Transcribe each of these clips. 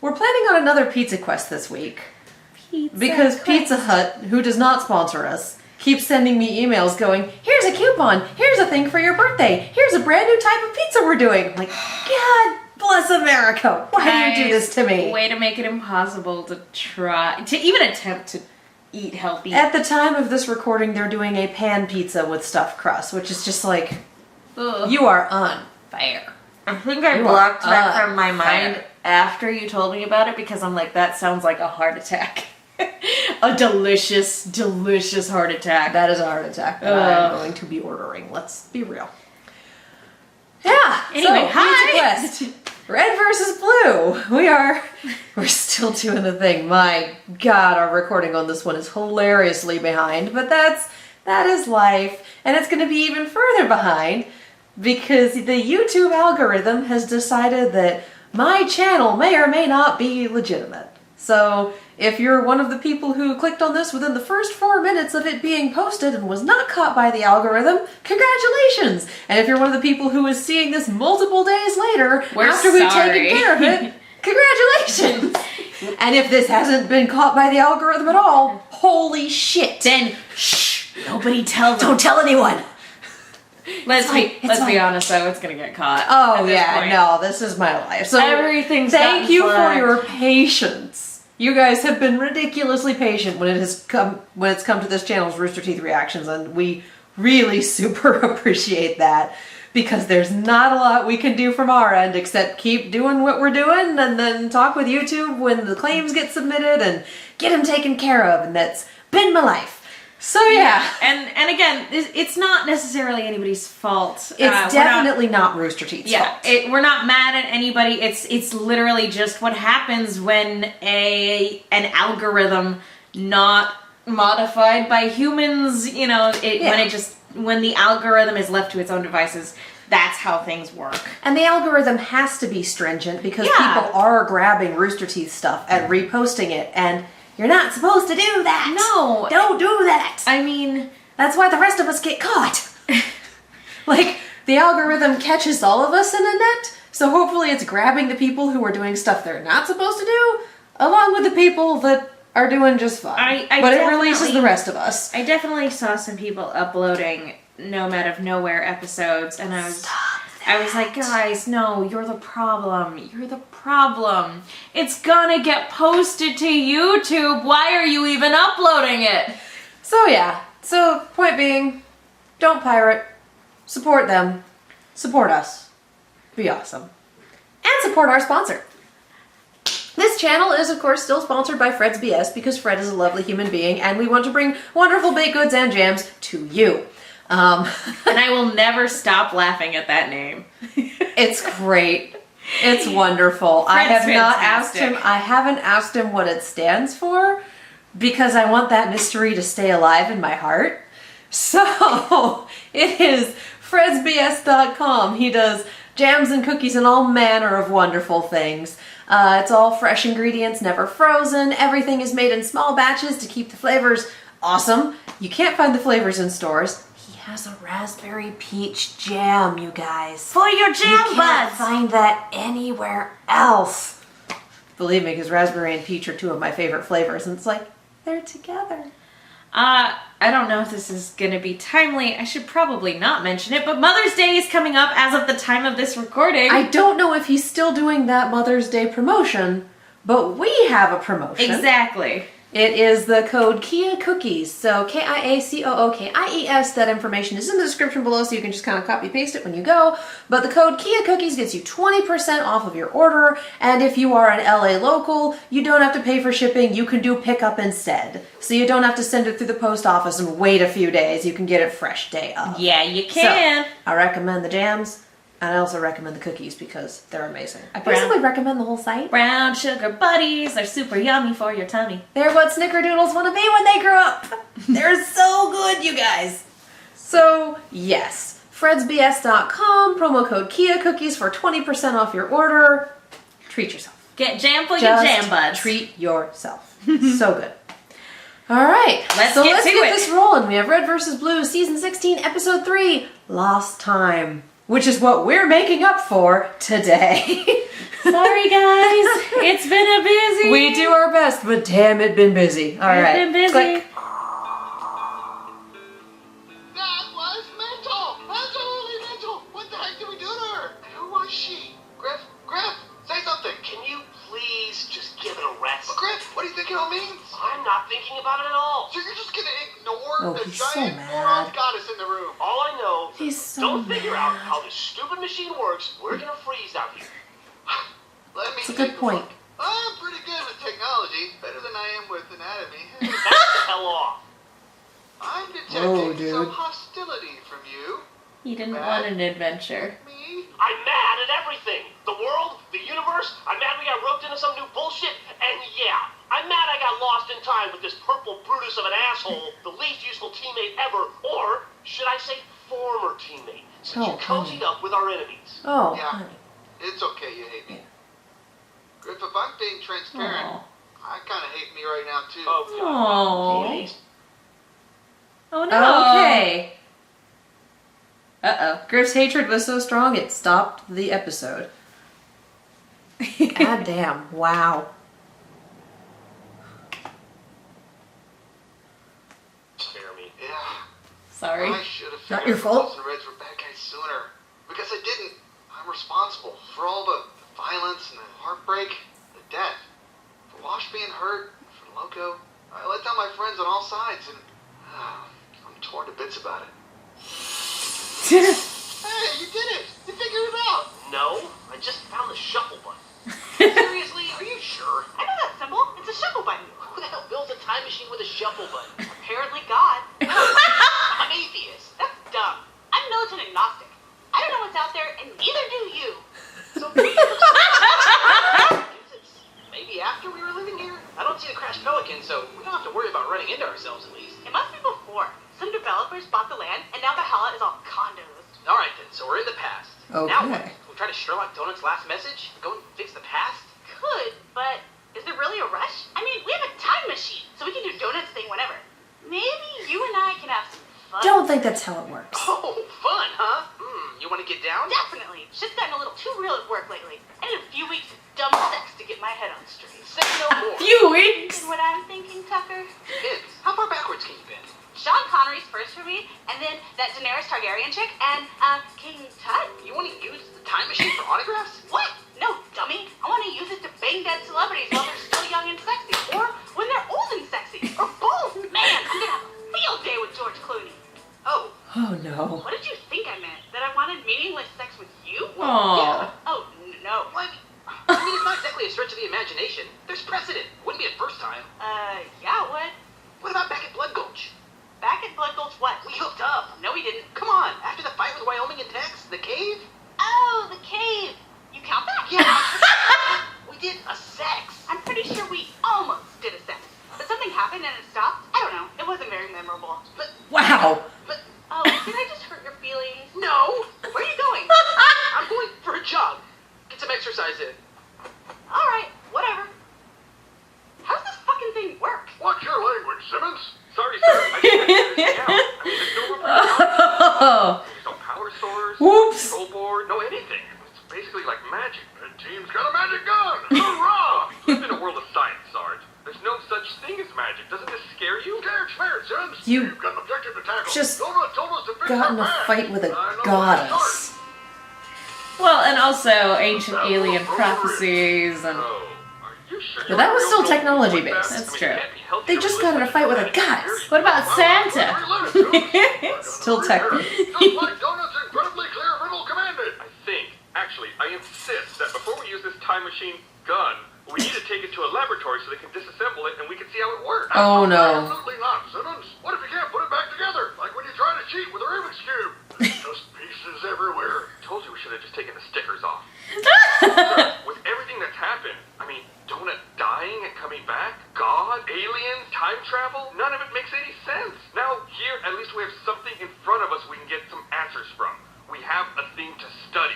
we're planning on another pizza quest this week. Because Pizza Hut, who does not sponsor us, keeps sending me emails going, here's a coupon, here's a thing for your birthday, here's a brand new type of pizza we're doing. I'm like, God bless America. Why do you do this to me? Way to make it impossible to even attempt to eat healthy. At the time of this recording, they're doing a pan pizza with stuffed crust, which is just like, Ugh. you are unfair. I think I blocked that from my mind after you told me about it because I'm like, that sounds like a heart attack. A delicious, delicious heart attack. That is a heart attack that I'm going to be ordering. Let's be real. Yeah. Anyway, so, hi. Pizza Quest. Red versus blue. We're still doing the thing. My God, our recording on this one is hilariously behind, but that is life, and it's going to be even further behind because the YouTube algorithm has decided that my channel may or may not be legitimate. So if you're one of the people who clicked on this within the first 4 minutes of it being posted and was not caught by the algorithm, congratulations! And if you're one of the people who is seeing this multiple days later after we've taken care of it, congratulations! And if this hasn't been caught by the algorithm at all, holy shit! Then shh, nobody tell them. Don't tell anyone! Let's be honest though, it's gonna get caught. Oh yeah, no, this is my life. So everything's thank you flagged. for your patience. You guys have been ridiculously patient when it's come to this channel's Rooster Teeth reactions, and we really super appreciate that because there's not a lot we can do from our end except keep doing what we're doing and then talk with YouTube when the claims get submitted and get them taken care of, and that's been my life. So yeah. And again, it's not necessarily anybody's fault. It's definitely not Rooster Teeth's fault. We're not mad at anybody. It's literally just what happens when an algorithm not modified by humans, when the algorithm is left to its own devices, that's how things work. And the algorithm has to be stringent because people are grabbing Rooster Teeth stuff and reposting it, and you're not supposed to do that. No. Don't do that. I mean, that's why the rest of us get caught. Like, the algorithm catches all of us in a net, so hopefully it's grabbing the people who are doing stuff they're not supposed to do, along with the people that are doing just fine. But it releases the rest of us. I definitely saw some people uploading Nomad of Nowhere episodes, and I was like, guys, no, you're the problem. You're the problem. It's gonna get posted to YouTube. Why are you even uploading it? So yeah, point being, don't pirate, support them, support us, be awesome, and support our sponsor. This channel is, of course, still sponsored by Fred's BS because Fred is a lovely human being and we want to bring wonderful baked goods and jams to you. And I will never stop laughing at that name. It's great. It's wonderful. I have not asked him. I haven't asked him what it stands for because I want that mystery to stay alive in my heart. So it is fredsbs.com. He does jams and cookies and all manner of wonderful things. It's all fresh ingredients, never frozen. Everything is made in small batches to keep the flavors awesome. You can't find the flavors in stores. Has a raspberry peach jam, you guys. For your jam buds! You can't find that anywhere else. Believe me, because raspberry and peach are two of my favorite flavors, and it's like, they're together. I don't know if this is gonna be timely. I should probably not mention it, but Mother's Day is coming up as of the time of this recording. I don't know if he's still doing that Mother's Day promotion, but we have a promotion. Exactly. It is the code Kia Cookies, so KIACOOKIES. That information is in the description below, so you can just kind of copy paste it when you go. But the code Kia Cookies gets you 20% off of your order, and if you are an LA local, you don't have to pay for shipping. You can do pickup instead, so you don't have to send it through the post office and wait a few days. You can get it fresh day of. Yeah, you can. So, I recommend the jams. And I also recommend the cookies because they're amazing. I basically recommend the whole site. Brown sugar buddies. They're super yummy for your tummy. They're what snickerdoodles want to be when they grow up. They're so good, you guys. So, yes. fredsbs.com, promo code Kia Cookies for 20% off your order. Treat yourself. Get jam for your jam buds. Treat yourself. So good. All right. Let's get this rolling. We have Red vs. Blue, Season 16, Episode 3, Lost Time. Which is what we're making up for today. Sorry guys, it's been a We do our best, but damn, it been busy. All right. Been busy. Click. That was mental! Absolutely mental! What the heck did we do to her? And who was she? Griff, say something! Can you please just give it a rest? But Griff, what do you think it all means? I'm not thinking about it at all. So you're just gonna ignore the he's so giant mad. moron goddess in the room? All I know, He's so don't figure out mad. how this stupid machine works. We're gonna freeze out here. Let me It's a take good point. look. I'm pretty good with technology. Better than I am with anatomy. Back the hell off. I'm Whoa, detecting some dude. hostility from you. He didn't want an adventure. Me? I'm mad at everything. The world, the universe. I'm mad we got roped into some new bullshit. And yeah, I'm mad I got lost in time with this purple Brutus of an asshole, the least useful teammate ever. Or should I say former teammate? Since you cozied up with our enemies. Oh, Yeah. honey. It's okay, you hate me. Griff, if I'm being transparent, I kind of hate me right now, too. Oh, Aw. God. Please. Oh no. Okay. Uh-oh. Griff's hatred was so strong it stopped the episode. God damn. Wow. Spare me. Yeah. Sorry. I should have Not figured your the fault. Bulls and Reds were bad guys sooner. Because I didn't. I'm responsible for all the violence and the heartbreak, the death. For Wash being hurt, for Loco. I let down my friends on all sides, and I'm torn to bits about it. Hey, you did it! You figured it out! No, I just found the shuffle button. Seriously, are you sure? I know that symbol. It's a shuffle button. Who the hell builds a time machine with a shuffle button? Apparently God. I'm an atheist. That's dumb. I'm militant agnostic. I don't know what's out there, and neither do you. So maybe after we were living here? I don't see the crashed Pelican, so we don't have to worry about running into ourselves at least. It must be before. Some developers bought the land, and now the Hala is all condos. Alright then, so we're in the past. Okay. Now what? We try to Sherlock Donut's last message? Go and fix the past? Could, but is there really a rush? I mean, we have a time machine, so we can do Donut's thing whenever. Maybe you and I can have some fun. Don't think that's how it works. Oh, fun, huh? You want to get down? Definitely. Shit's gotten a little too real at work lately. I need a few weeks of dumb sex to get my head on straight. Say no more. Few weeks. And what I'm thinking, Tucker? Kids, how far backwards can you bend? Sean Connery's first for me, and then that Daenerys Targaryen chick, and King Tut. You want to use the time machine for autographs? What? No, dummy. I want to use it to bang dead celebrities while they're still young and sexy, or when they're old and sexy, or both. Man, I'm gonna have a field day with George Clooney. Oh, Oh no. What did you think I meant? That I wanted meaningless sex with you? Aw. Oh, no. what? I mean, it's not exactly a stretch of the imagination. There's precedent. Wouldn't be the first time. Yeah, what? What about back at Blood Gulch? Back at Blood Gulch, what? We hooked up. No, we didn't. Come on, after the fight with Wyoming and Tex, the cave? Oh, the cave. You count that? Yeah. We did a sex. I'm pretty sure we almost did a sex. But something happened and it stopped. I don't know. It wasn't very memorable. But, Wow. but, Oh, did I just hurt your feelings? no. Where are you going? I'm going for a jog. Get some exercise in. All right, whatever. How's this fucking thing work? Watch your language, Simmons. Sorry, sir. I can't figure this out. I mean, there's no room for Oh. There's no power source, Whoops. control board, no anything. It's basically like magic. The team's got a magic gun. Hurrah! We live in a world of science, Sarge. There's no such thing as magic. Doesn't this scare you? Scared, Simmons. You You've got an objective to tackle. just Donut told us to fix got in our a bag. fight with a I know goddess. Well, and also ancient alien prophecies and Oh, are you sure? But that was still Real technology like based. that? That's I mean, true. it can't be healthy They to just relive got in a such fight with a dramatic goddess. experience. what about Santa? Still tech. Just like Donut's incredibly clear riddle commanded. I think, actually, I insist that before we use this time machine gun, we need to take it to a laboratory so they can disassemble it and we can see how it works. Oh no. Absolutely not, Simmons. What if you can't put it back together? Like when you try to cheat with a Rubik's Cube. There's just pieces everywhere. Told you we should have just taken the stickers off. Sir, with everything that's happened, I mean, Donut dying and coming back, God, aliens, time travel, none of it makes any sense. Now, here, at least we have something in front of us we can get some answers from. We we have a thing to study.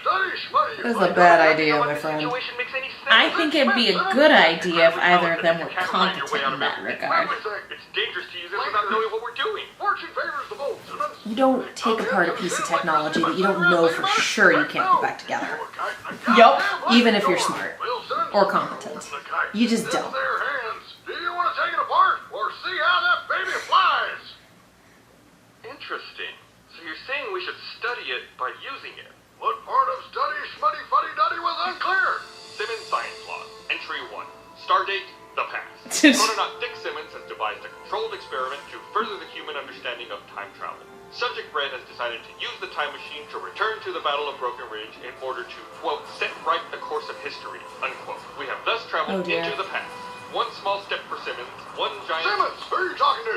That's a bad idea, my friend. Situation makes any sense. I think it'd be a good idea if either of them were competent in that regard. It's dangerous to use it without knowing what we're doing. Fortune favors the bold. You don't take apart a piece of technology that you don't know for sure you can't put back together. Yup. Even if you're smart or competent. You just don't. Do you want to take it apart or see how that baby flies? Interesting. So you're saying we should study it by using it? What part of study Schmuddy Fuddy Duddy was unclear? Simmons Science Law. Entry 1. Stardate, the past. Astronaut Dick Simmons has devised a controlled experiment to further the human understanding of time travel. Subject Red has decided to use the time machine to return to the Battle of Broken Ridge in order to, quote, set right the course of history, unquote. We have thus traveled into the past. One small step for Simmons, one giant... Simmons, who are you talking to?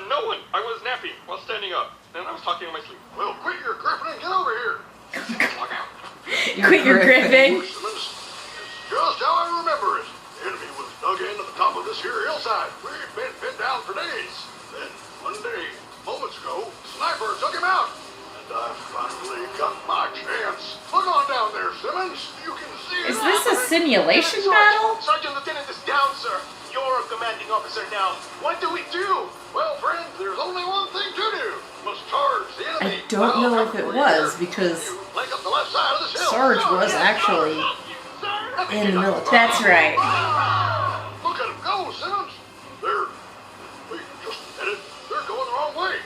No one. I was napping while standing up. And I was talking in my sleep. Well, quit your gripping and get over here. Look out. Quit your gripping. Simmons, it's just how I remember it. The enemy was dug in at the top of this here hillside. We've been pinned down for days. Then, one day, moments ago, a sniper took him out. And I finally got my chance. Look on down there, Simmons. You can see it. Is this a simulation battle? Sergeant Lieutenant is down, sir. You're a commanding officer now. What do we do? Well, friends, there's only one thing to do. Must charge the enemy. I don't know if it was because You link up the left side of this hill. Sarge was actually in the military. That's right. Look at them go, Simmons. We just headed. They're going the wrong way.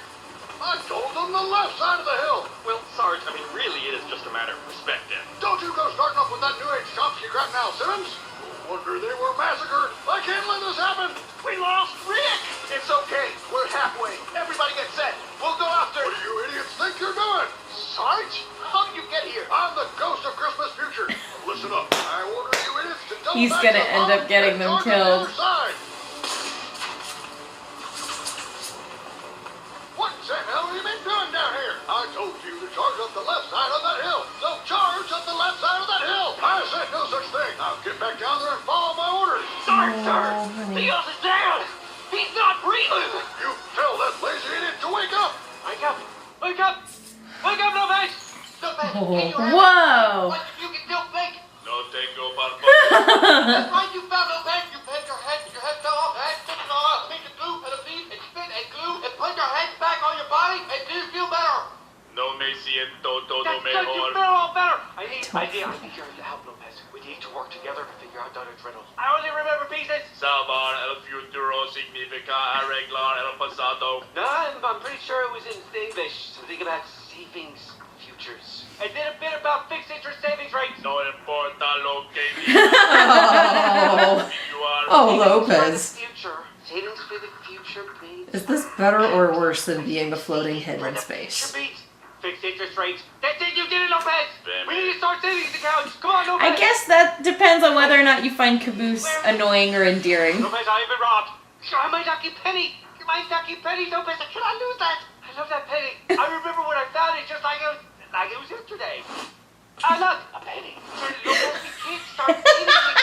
I told them the left side of the hill. Well, Sarge, I mean, really, it is just a matter of perspective. Don't you go starting up with that new age Chomsky crap now, Simmons. No wonder they were massacred. I can't let this happen. We lost Rick. It's okay. We're halfway. Everybody get set. We'll go after. What do you idiots think you're doing? Sarge, how did you get here? I'm the ghost of Christmas future. Listen up. I order you idiots to double He's back gonna the end bomb up getting and them charge on the killed. other side. What the hell have you been doing down here? I told you to charge up the left side of that hill. So charge up the left side of that hill. I said no such thing. Now get back down there and follow my orders. Sarge, sir. honey. The ghost is down. He's not breathing. You tell that lazy idiot to wake up. Wake up. Wake up. Wake up, Lopez. Lopez, can you hear me? Whoa. What, you can still think? No tengo barba. That's right, you found Lopez. You bent your head fell off, and spit it all out. Make a glue and a bead and spit and glue and put your head back on your body and do you feel better? No me siento todo That's good, you mejor. feel all better. I need here to help Lopez. We need to work together to figure out that riddle. I only remember pieces. Salvar el futuro significa arreglar el pasado. No, I'm pretty sure it was in English. Something about savings futures. And then a bit about fixed interest savings rates. No importa lo que Oh, you are. oh, For the Lopez. future. Savings for the future, please. Is this better or worse than being a floating head in space? Fixed interest rates. That's it, you did it, Lopez. We need to start savings accounts. Come on, Lopez. I guess that depends on whether or not you find Caboose annoying or endearing. Lopez, I've been robbed. My lucky penny. My lucky penny, Lopez. I cannot lose that. I love that penny. I remember when I found it just like it was yesterday. Ah, look, a penny. Lopez, we can't start eating it.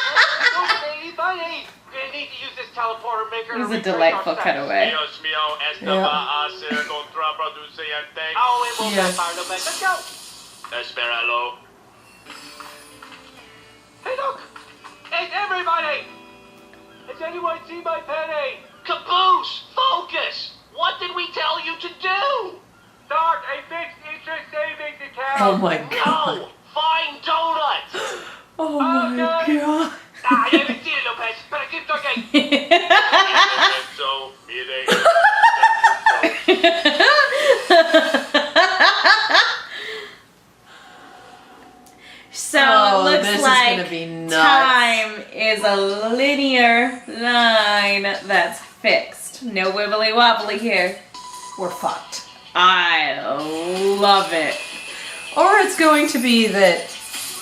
No daily money. We're gonna need to use this teleporter maker. It was a delightful cutaway. Dios mío, esta va a ser contraproducente. Oh, it won't Yes. backfire, Lopez. Let's go. Espéralo. Hey, look! It's everybody! Has anyone seen my penny? Caboose! Focus! What did we tell you to do? Start a fixed interest savings account! Oh my god. No! Find donuts! Oh my god. I haven't seen it, Lopez, but I keep talking. So, mire. So Oh, it this looks is like gonna be nuts. time is a linear line that's fixed. No wibbly wobbly here. We're fucked. I love it. Or it's going to be that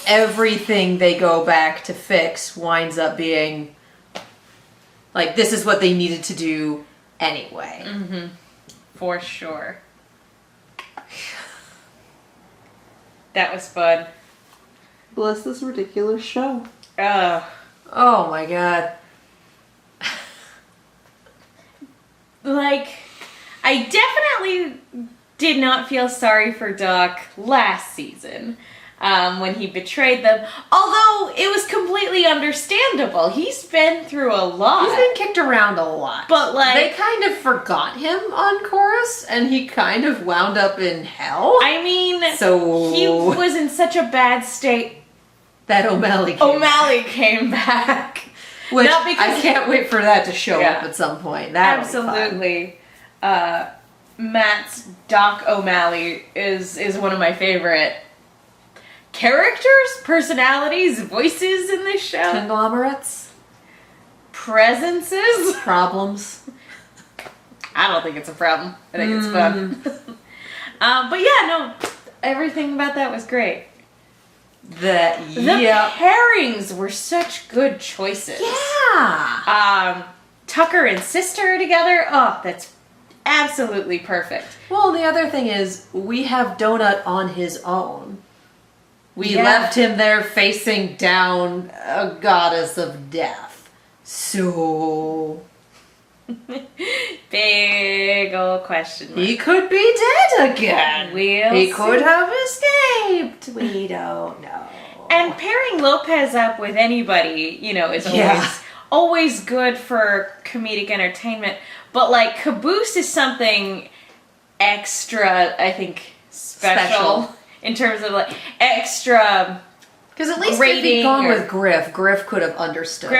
everything they go back to fix winds up being like this is what they needed to do anyway. For sure. That was fun. Bless this ridiculous show. Ugh. Oh my god. Like, I definitely did not feel sorry for Doc last season. When he betrayed them. Although, it was completely understandable. He's been through a lot. He's been kicked around a lot. But, like... They kind of forgot him on Chorus, and he kind of wound up in hell. I mean, so he was in such a bad state that O'Malley came back. Which, Not because I can't wait for that to show up at some point. That'll Absolutely. Matt's Doc O'Malley is one of my favorite characters, personalities, voices in this show. Conglomerates. Presences. Problems. I don't think it's a problem. I think it's fun. But yeah, no, everything about that was great. The pairings were such good choices. Yeah. Tucker and Sister together. Oh, that's absolutely perfect. Well, the other thing is, we have Donut on his own. We left him there facing down a goddess of death. So... Big old question mark. He could be dead again. He could have escaped. We don't know. And pairing Lopez up with anybody, you know, is always good for comedic entertainment. But, like, Caboose is something extra, I think, special. In terms of, like, extra. Because at least if he'd gone with Griff could have understood.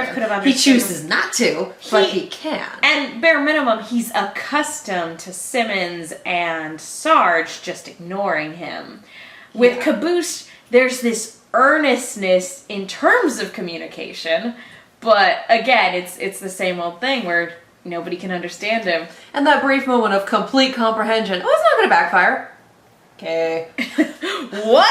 He chooses not to, but he can. And bare minimum, he's accustomed to Simmons and Sarge just ignoring him. With Caboose, there's this earnestness in terms of communication, but again, it's the same old thing where nobody can understand him. And that brief moment of complete comprehension. Oh, it's not going to backfire. Okay. What?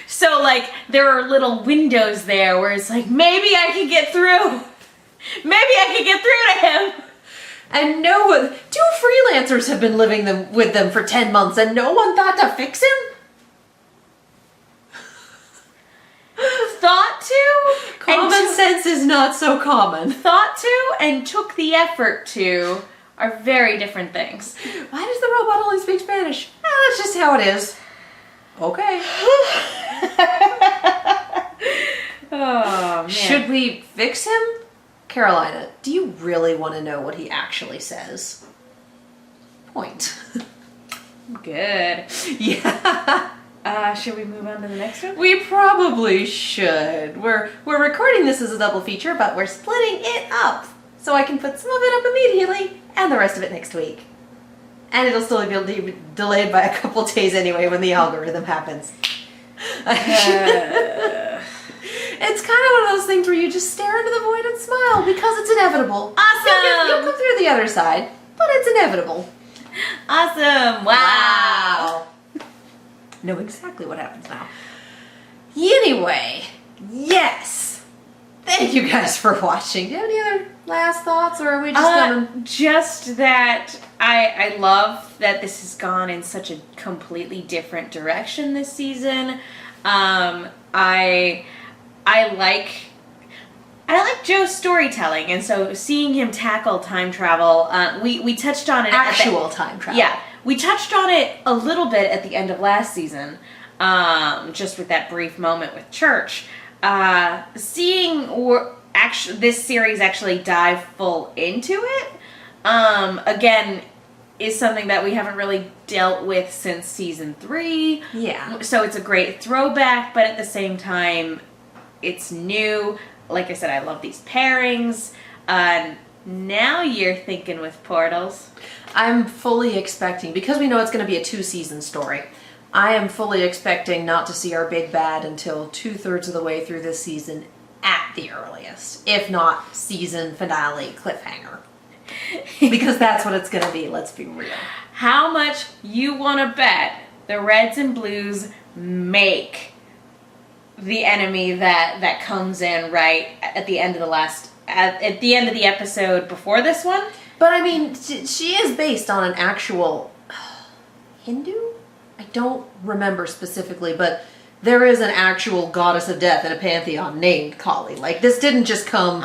So, like, there are little windows there where it's like, maybe I can get through. Maybe I can get through to him. And no one, 2 freelancers have been living with them for 10 months and no one thought to fix him? Thought to? Common sense is not so common. Thought to and took the effort to are very different things. Why does the robot only speak Spanish? That's just how it is. Okay. Oh, man. Should we fix him? Carolina, do you really want to know what he actually says? Point. Good. Yeah. Should we move on to the next one? We probably should. We're recording this as a double feature, but we're splitting it up. So I can put some of it up immediately and the rest of it next week. And it'll still be delayed by a couple days anyway when the algorithm happens. It's kind of one of those things where you just stare into the void and smile because it's inevitable. Awesome! You'll come through the other side, but it's inevitable. Awesome! Wow! Know exactly what happens now. Anyway, yes! Thank you guys for watching. Do you have any other last thoughts, or are we just gonna... Just that I love that this has gone in such a completely different direction this season. I like Joe's storytelling, and so seeing him tackle time travel, we touched on it. Actual time travel. Yeah, we touched on it a little bit at the end of last season, just with that brief moment with Church. Seeing this series actually dive full into it, again, is something that we haven't really dealt with since season 3. Yeah. So it's a great throwback, but at the same time, it's new. Like I said, I love these pairings. Now you're thinking with portals. I'm fully expecting, because we know it's going to be a 2-season story, I am fully expecting not to see our big bad until 2/3 of the way through this season at the earliest. If not, season finale cliffhanger. Because that's what it's going to be, let's be real. How much you want to bet the Reds and Blues make the enemy that comes in right at the end of at the end of the episode before this one? But I mean, she is based on an actual Hindu? I don't remember specifically, but there is an actual goddess of death in a pantheon named Kali. Like, this didn't just come...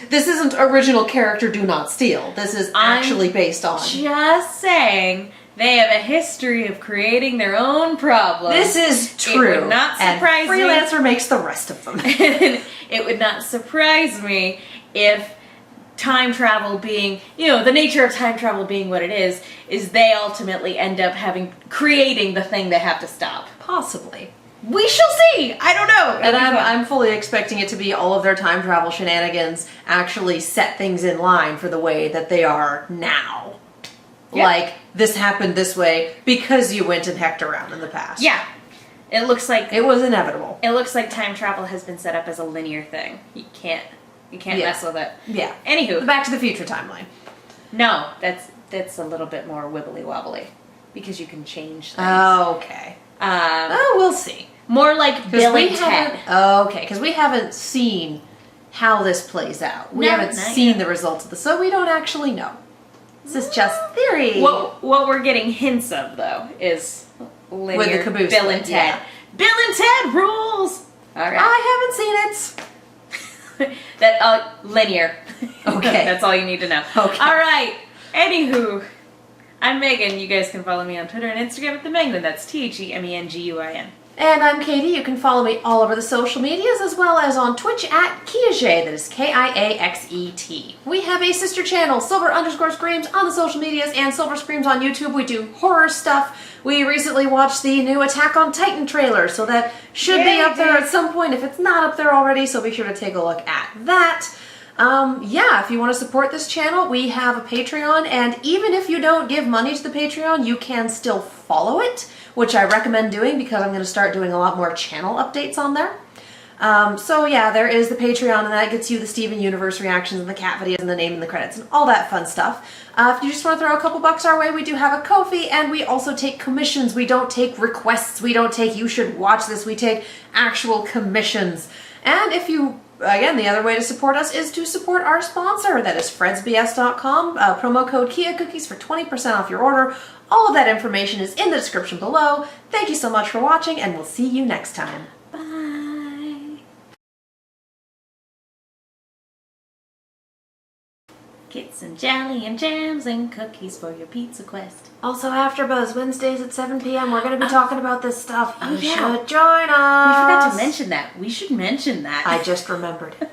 this isn't original character Do Not Steal. This is actually based on... Just saying They have a history of creating their own problems. This is true. It would not surprise and Freelancer makes the rest of them. It would not surprise me if time travel being, the nature of time travel being what it is they ultimately end up creating the thing they have to stop. Possibly. We shall see. I don't know. And I'm fully expecting it to be all of their time travel shenanigans actually set things in line for the way that they are now. Yeah. Like, this happened this way because you went and hecked around in the past. Yeah. It looks like It was inevitable. It looks like time travel has been set up as a linear thing. You can't mess with it. Yeah. Anywho, The Back to the Future timeline. no, that's a little bit more wibbly wobbly because you can change things. Okay. We'll see. More like Bill and Ted. Okay, because we haven't seen how this plays out. We No, haven't not seen yet. the results of this, so we don't actually know. This is just theory. What we're getting hints of though is linear With the Caboose Bill one, and Ted. yeah. Bill and Ted rules. All right. I haven't seen it. Linear. Okay. That's all you need to know. Okay. All right. Anywho, I'm Megan. You guys can follow me on Twitter and Instagram at the Menguin. That's TheMenguin. And I'm Katie. You can follow me all over the social medias as well as on Twitch at Kiaxet. That is Kiaxet. We have a sister channel, Silver_Screams, on the social medias and Silver Screams on YouTube. We do horror stuff. We recently watched the new Attack on Titan trailer, so that should be up there at some point if it's not up there already, so be sure to take a look at that. If you want to support this channel, we have a Patreon, and even if you don't give money to the Patreon, you can still follow it, which I recommend doing because I'm going to start doing a lot more channel updates on there. There is the Patreon, and that gets you the Steven Universe reactions and the cat videos and the name and the credits and all that fun stuff. If you just want to throw a couple bucks our way, we do have a Ko-fi, and we also take commissions. We don't take requests. We don't take, you should watch this. We take actual commissions. And if you, again, the other way to support us is to support our sponsor. That is fredsbs.com. Promo code KiaCookies for 20% off your order. All of that information is in the description below. Thank you so much for watching, and we'll see you next time. Bye. Get some jelly and jams and cookies for your pizza quest. Also, AfterBuzz, Wednesdays at 7 p.m. We're going to be talking about this stuff. You yeah. should join us. We forgot to mention that. We should mention that. I just remembered it.